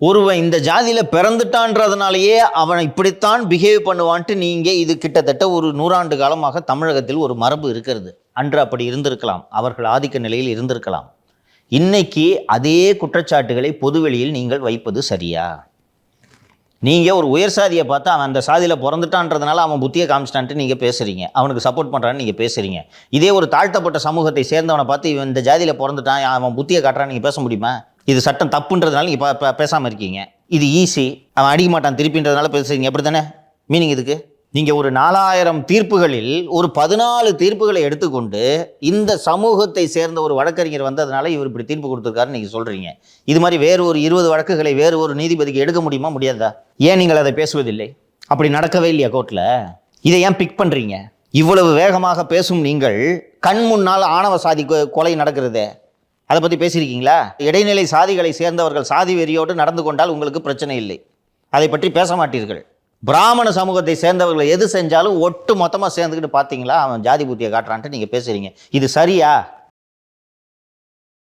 ஒருவன் இந்த ஜாதியில் பிறந்துட்டான்றதுனாலேயே அவனை இப்படித்தான் பிஹேவ் பண்ணுவான்ட்டு நீங்கள் இது கிட்டத்தட்ட ஒரு 100 ஆண்டு காலமாக தமிழகத்தில் ஒரு மரபு இருக்கிறது. அன்று அப்படி இருந்திருக்கலாம், அவர்கள் ஆதிக்க நிலையில் இருந்திருக்கலாம். இன்னைக்கு அதே குற்றச்சாட்டுகளை பொதுவெளியில் நீங்கள் வைப்பது சரியா? நீங்கள் ஒரு உயர் சாதியை பார்த்தா அவன் அந்த சாதியில் பிறந்துட்டான்றதுனால அவன் புத்தியை காமிச்சிட்டான்ட்டு நீங்கள் பேசுகிறீங்க, அவனுக்கு சப்போர்ட் பண்ணுறான்னு நீங்கள் பேசுகிறீங்க. இதே ஒரு தாழ்த்தப்பட்ட சமூகத்தை சேர்ந்தவனை பார்த்து இவன் இந்த ஜாதியில் பிறந்துட்டான் அவன் புத்தியை காட்டுறான்னு நீங்கள் பேச முடியுமா? இது சட்டம் தப்புன்றதுனால நீங்கள் பேசாமல் இருக்கீங்க. இது ஈஸி, அவன் அடிக்க மாட்டான் திருப்பின்றதுனால பேசுறீங்க, அப்படி தானே மீனிங் இதுக்கு? நீங்கள் ஒரு 4000 தீர்ப்புகளில் ஒரு 14 தீர்ப்புகளை எடுத்துக்கொண்டு இந்த சமூகத்தை சேர்ந்த ஒரு வழக்கறிஞர் வந்ததுனால இவர் இப்படி தீர்ப்பு கொடுத்துருக்காருன்னு நீங்கள் சொல்கிறீங்க. இது மாதிரி வேறு ஒரு 20 வழக்குகளை வேறு ஒரு நீதிபதிக்கு எடுக்க முடியுமா? முடியாதா? ஏன் நீங்கள் அதை பேசுவதில்லை? அப்படி நடக்கவே இல்லையா கோர்ட்டில்? இதை ஏன் பிக் பண்ணுறீங்க? இவ்வளவு வேகமாக பேசும் நீங்கள் கண் முன்னால் ஆணவ சாதி கொலை நடக்கிறதே, அதை பற்றி பேசியிருக்கீங்களா? இடைநிலை சாதிகளை சேர்ந்தவர்கள் சாதி வெறியோடு நடந்து கொண்டால் உங்களுக்கு பிரச்சனை இல்லை, அதை பற்றி பேச மாட்டீர்கள். பிராமண சமூகத்தை சேர்ந்தவர்களை எது செஞ்சாலும் ஒட்டு மொத்தமாக சேர்ந்துக்கிட்டு பார்த்தீங்களா அவன் ஜாதி புத்தியை காட்டுறான்ட்டு நீங்கள் பேசுகிறீங்க. இது சரியா?